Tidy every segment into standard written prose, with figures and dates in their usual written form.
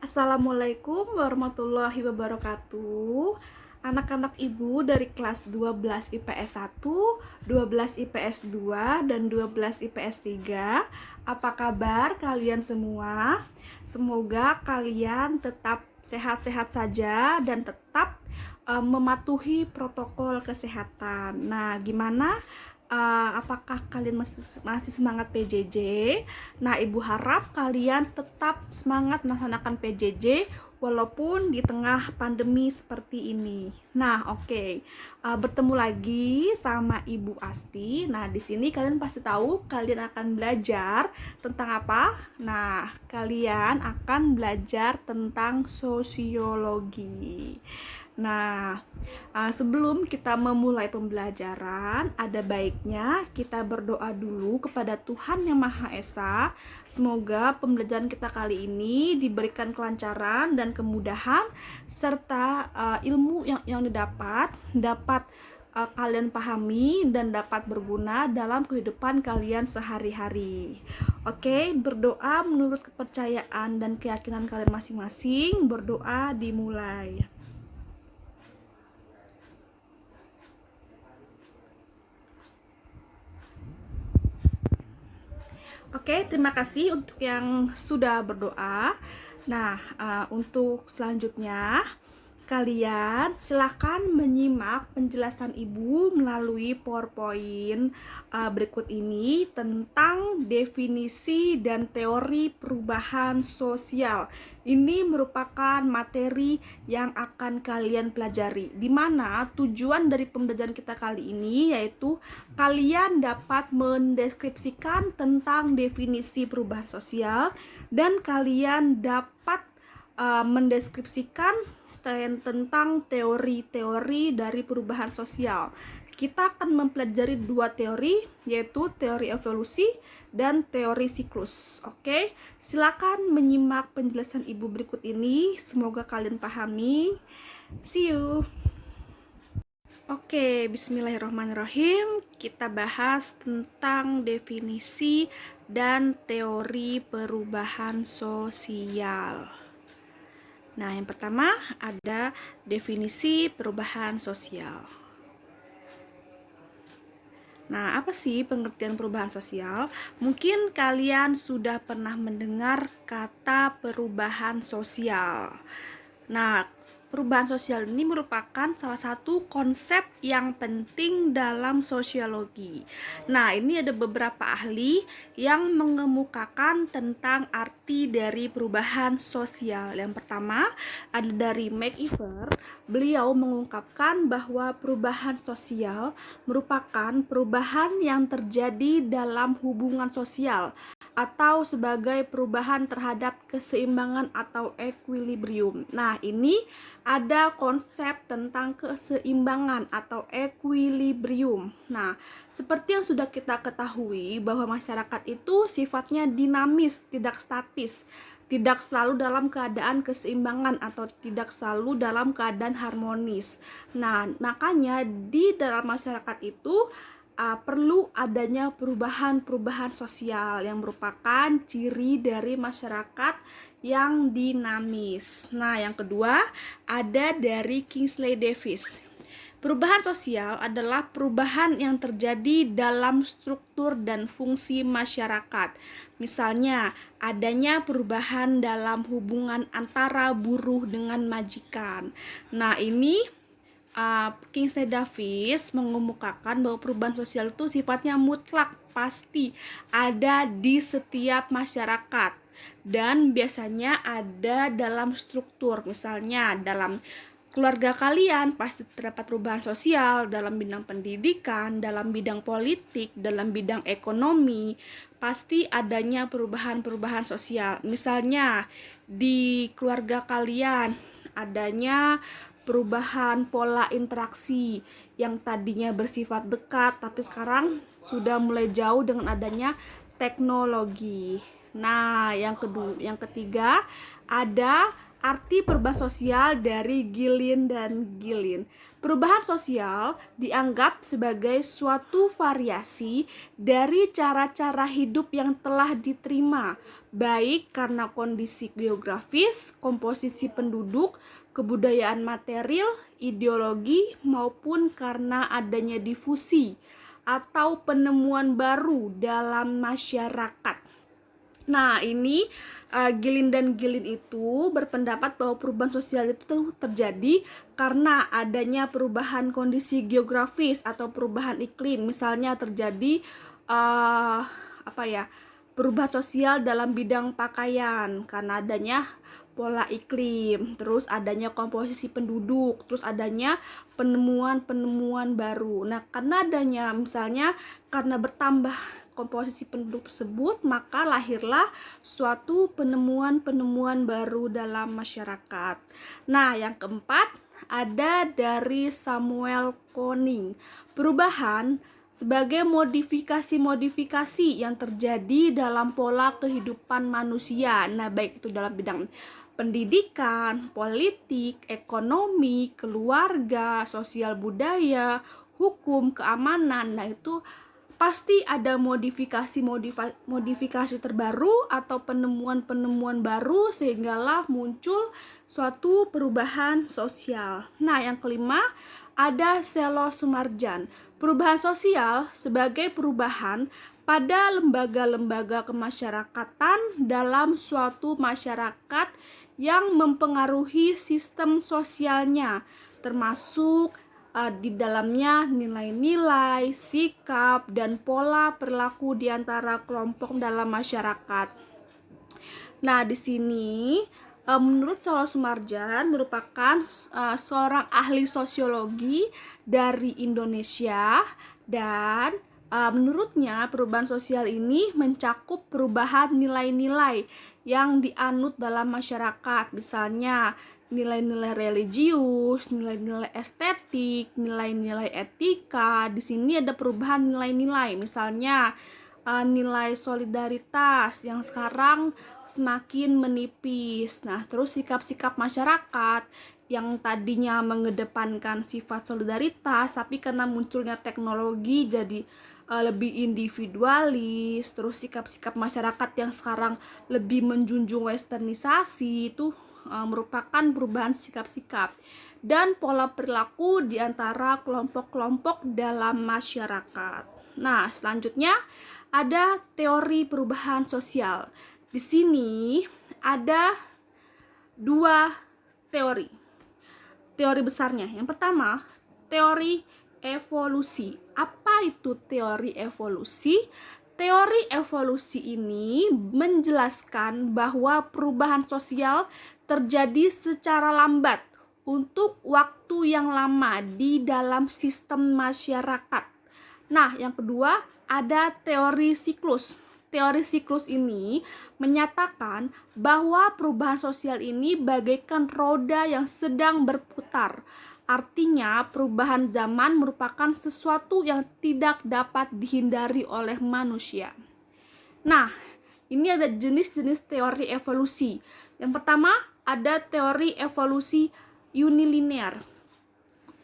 Assalamualaikum warahmatullahi wabarakatuh. Anak-anak ibu dari kelas 12 IPS 1, 12 IPS 2, dan 12 IPS 3. Apa kabar kalian semua? Semoga kalian tetap sehat-sehat saja dan tetap mematuhi protokol kesehatan. Nah, gimana? Apakah kalian masih semangat PJJ? Nah, ibu harap kalian tetap semangat melaksanakan PJJ walaupun di tengah pandemi seperti ini. Nah, oke. Bertemu lagi sama Ibu Asti. Nah, di sini kalian pasti tahu kalian akan belajar tentang apa? Nah, kalian akan belajar tentang sosiologi. Nah, sebelum kita memulai pembelajaran, ada baiknya kita berdoa dulu kepada Tuhan Yang Maha Esa. Semoga pembelajaran kita kali ini diberikan kelancaran dan kemudahan, serta ilmu yang dapat kalian pahami dan dapat berguna dalam kehidupan kalian sehari-hari. Oke, berdoa menurut kepercayaan dan keyakinan kalian masing-masing. Berdoa dimulai. Oke, terima kasih untuk yang sudah berdoa. Nah, untuk selanjutnya, kalian silahkan menyimak penjelasan Ibu melalui PowerPoint berikut ini tentang definisi dan teori perubahan sosial. Ini merupakan materi yang akan kalian pelajari, di mana tujuan dari pembelajaran kita kali ini yaitu kalian dapat mendeskripsikan tentang definisi perubahan sosial dan kalian dapat mendeskripsikan tentang teori-teori dari perubahan sosial. Kita akan mempelajari dua teori, yaitu teori evolusi dan teori siklus. Oke, silakan menyimak penjelasan Ibu berikut ini. Semoga kalian pahami. See you. Oke, bismillahirrahmanirrahim. Kita bahas tentang definisi dan teori perubahan sosial. Nah, yang pertama ada definisi perubahan sosial. Nah, apa sih pengertian perubahan sosial? Mungkin kalian sudah pernah mendengar kata perubahan sosial. Nah, perubahan sosial ini merupakan salah satu konsep yang penting dalam sosiologi. Nah, ini ada beberapa ahli yang mengemukakan tentang arti dari perubahan sosial. Yang pertama ada dari McIver. Beliau mengungkapkan bahwa perubahan sosial merupakan perubahan yang terjadi dalam hubungan sosial atau sebagai perubahan terhadap keseimbangan atau equilibrium. Nah, ini ada konsep tentang keseimbangan atau equilibrium. Nah, seperti yang sudah kita ketahui bahwa masyarakat itu sifatnya dinamis, tidak statis, tidak selalu dalam keadaan keseimbangan atau tidak selalu dalam keadaan harmonis. Nah, makanya di dalam masyarakat itu perlu adanya perubahan-perubahan sosial yang merupakan ciri dari masyarakat yang dinamis. Nah, yang kedua ada dari Kingsley Davis. Perubahan sosial adalah perubahan yang terjadi dalam struktur dan fungsi masyarakat. Misalnya, adanya perubahan dalam hubungan antara buruh dengan majikan. Nah, ini Kingsley Davis mengemukakan bahwa perubahan sosial itu sifatnya mutlak, pasti ada di setiap masyarakat dan biasanya ada dalam struktur. Misalnya dalam keluarga kalian pasti terdapat perubahan sosial dalam bidang pendidikan, dalam bidang politik, dalam bidang ekonomi, pasti adanya perubahan-perubahan sosial. Misalnya di keluarga kalian adanya perubahan pola interaksi yang tadinya bersifat dekat tapi sekarang sudah mulai jauh dengan adanya teknologi. Nah, yang ketiga ada Arti perubahan sosial dari Gillian dan Gillian. Perubahan sosial dianggap sebagai suatu variasi dari cara-cara hidup yang telah diterima, baik karena kondisi geografis, komposisi penduduk, kebudayaan material, ideologi, maupun karena adanya difusi atau penemuan baru dalam masyarakat. Nah, ini Gilin dan Gilin itu berpendapat bahwa perubahan sosial itu terjadi karena adanya perubahan kondisi geografis atau perubahan iklim. Misalnya terjadi perubahan sosial dalam bidang pakaian karena adanya pola iklim, terus adanya komposisi penduduk, terus adanya penemuan-penemuan baru. Nah, karena adanya misalnya karena bertambah komposisi penduduk tersebut, maka lahirlah suatu penemuan-penemuan baru dalam masyarakat. Nah, yang keempat ada dari Samuel Koning. Perubahan sebagai modifikasi-modifikasi yang terjadi dalam pola kehidupan manusia. Nah, baik itu dalam bidang pendidikan, politik, ekonomi, keluarga, sosial budaya, hukum, keamanan. Nah, itu pasti ada modifikasi terbaru atau penemuan-penemuan baru sehinggalah muncul suatu perubahan sosial. Nah, yang kelima ada Selo Sumarjan. Perubahan sosial sebagai perubahan pada lembaga-lembaga kemasyarakatan dalam suatu masyarakat yang mempengaruhi sistem sosialnya, termasuk di dalamnya nilai-nilai, sikap, dan pola perilaku di antara kelompok dalam masyarakat. Nah, di sini menurut Selo Sumarjan merupakan seorang ahli sosiologi dari Indonesia dan menurutnya perubahan sosial ini mencakup perubahan nilai-nilai yang dianut dalam masyarakat, misalnya nilai-nilai religius, nilai-nilai estetik, nilai-nilai etika. Di sini ada perubahan nilai-nilai, misalnya nilai solidaritas yang sekarang semakin menipis. Nah, terus sikap-sikap masyarakat yang tadinya mengedepankan sifat solidaritas, tapi karena munculnya teknologi jadi lebih individualis. Terus sikap-sikap masyarakat yang sekarang lebih menjunjung westernisasi itu merupakan perubahan sikap-sikap dan pola perilaku di antara kelompok-kelompok dalam masyarakat. Nah, selanjutnya ada teori perubahan sosial. Di sini ada dua teori. Teori besarnya. Yang pertama, teori evolusi. Apa itu teori evolusi? Teori evolusi ini menjelaskan bahwa perubahan sosial terjadi secara lambat untuk waktu yang lama di dalam sistem masyarakat. Nah, yang kedua ada teori siklus. Teori siklus ini menyatakan bahwa perubahan sosial ini bagaikan roda yang sedang berputar. Artinya, perubahan zaman merupakan sesuatu yang tidak dapat dihindari oleh manusia. Nah, ini ada jenis-jenis teori evolusi. Yang pertama, ada teori evolusi unilinear.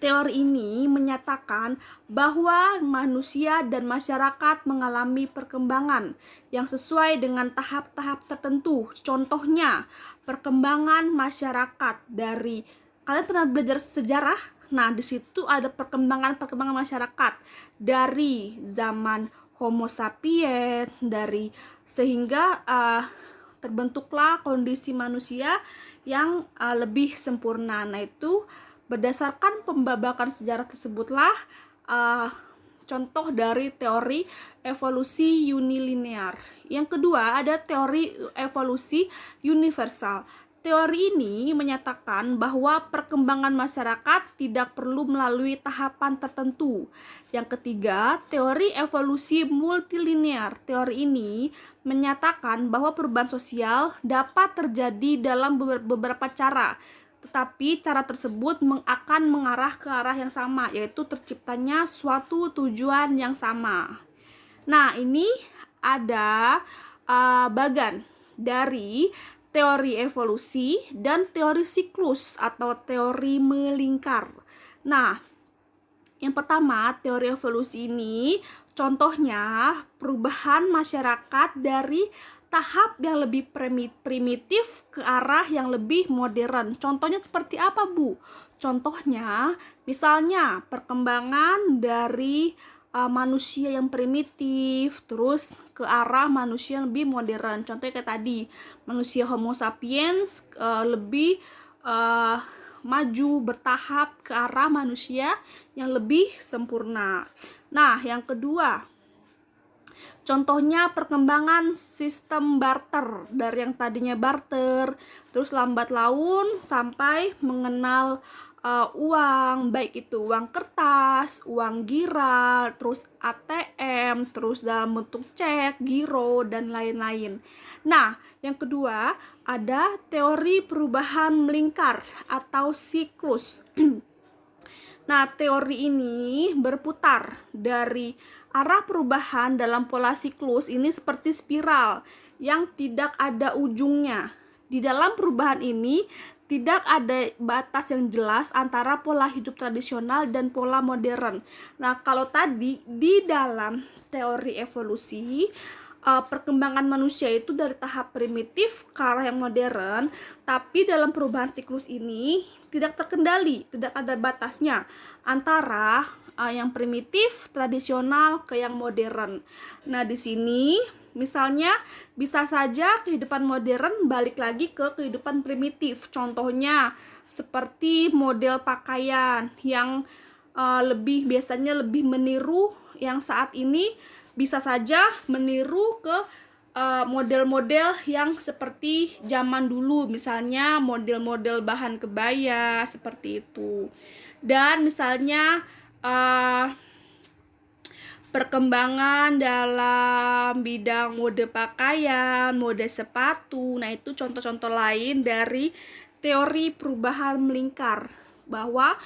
Teori ini menyatakan bahwa manusia dan masyarakat mengalami perkembangan yang sesuai dengan tahap-tahap tertentu. Contohnya, perkembangan masyarakat dari kalian pernah belajar sejarah? Nah, di situ ada perkembangan masyarakat dari zaman Homo sapiens, sehingga terbentuklah kondisi manusia yang lebih sempurna. Nah, itu berdasarkan pembabakan sejarah tersebutlah contoh dari teori evolusi unilinear. Yang kedua ada teori evolusi universal. Teori ini menyatakan bahwa perkembangan masyarakat tidak perlu melalui tahapan tertentu. Yang ketiga, teori evolusi multilinear. Teori ini menyatakan bahwa perubahan sosial dapat terjadi dalam beberapa cara, tetapi cara tersebut akan mengarah ke arah yang sama, yaitu terciptanya suatu tujuan yang sama. Nah, ini ada bagan dari teori evolusi dan teori siklus atau teori melingkar. Nah, yang pertama, teori evolusi ini contohnya perubahan masyarakat dari tahap yang lebih primitif ke arah yang lebih modern. Contohnya seperti apa, Bu? Contohnya, misalnya perkembangan dari manusia yang primitif terus ke arah manusia yang lebih modern. Contohnya kayak tadi, manusia Homo sapiens lebih maju bertahap ke arah manusia yang lebih sempurna. Nah, yang kedua, contohnya perkembangan sistem barter, dari yang tadinya barter terus lambat laun sampai mengenal uang, baik itu uang kertas, uang giral, terus ATM, terus dalam bentuk cek, giro, dan lain-lain. Nah, yang kedua ada teori perubahan melingkar atau siklus. Nah, teori ini berputar dari arah perubahan dalam pola siklus ini seperti spiral yang tidak ada ujungnya. Di dalam perubahan ini tidak ada batas yang jelas antara pola hidup tradisional dan pola modern. Nah, kalau tadi di dalam teori evolusi, perkembangan manusia itu dari tahap primitif ke arah yang modern, tapi dalam perubahan siklus ini tidak terkendali, tidak ada batasnya antara yang primitif, tradisional ke yang modern. Nah, di sini misalnya bisa saja kehidupan modern balik lagi ke kehidupan primitif. Contohnya seperti model pakaian yang biasanya lebih meniru yang saat ini, bisa saja meniru ke model-model yang seperti zaman dulu, misalnya model-model bahan kebaya seperti itu. Dan misalnya perkembangan dalam bidang mode pakaian, mode sepatu. Nah, itu contoh-contoh lain dari teori perubahan melingkar, bahwa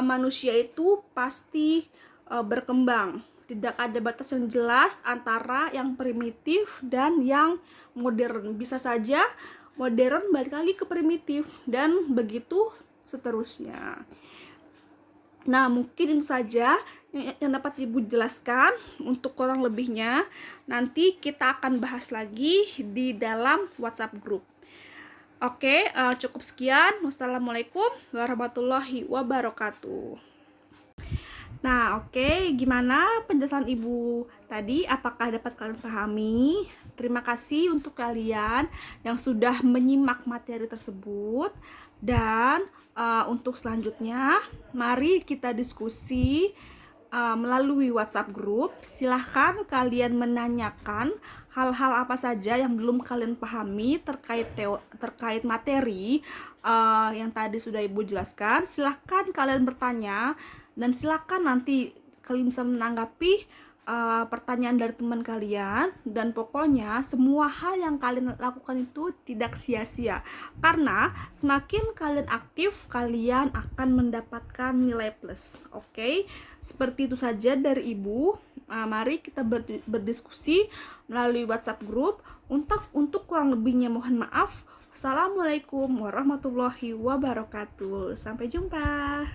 manusia itu pasti berkembang. Tidak ada batas yang jelas antara yang primitif dan yang modern. Bisa saja modern balik lagi ke primitif dan begitu seterusnya. Nah, mungkin itu saja yang dapat Ibu jelaskan. Untuk kurang lebihnya nanti kita akan bahas lagi di dalam WhatsApp group. Oke, cukup sekian. Wassalamualaikum warahmatullahi wabarakatuh. Nah, oke, gimana penjelasan Ibu tadi? Apakah dapat kalian pahami? Terima kasih untuk kalian yang sudah menyimak materi tersebut. Dan untuk selanjutnya, mari kita diskusi melalui WhatsApp group. Silahkan kalian menanyakan hal-hal apa saja yang belum kalian pahami terkait materi yang tadi sudah Ibu jelaskan. Silahkan kalian bertanya, dan silakan nanti kalian bisa menanggapi pertanyaan dari teman kalian. Dan pokoknya semua hal yang kalian lakukan itu tidak sia-sia, karena semakin kalian aktif, kalian akan mendapatkan nilai plus. Oke, seperti itu saja dari Ibu. Mari kita berdiskusi melalui WhatsApp group. Untuk kurang lebihnya mohon maaf. Assalamualaikum warahmatullahi wabarakatuh. Sampai jumpa.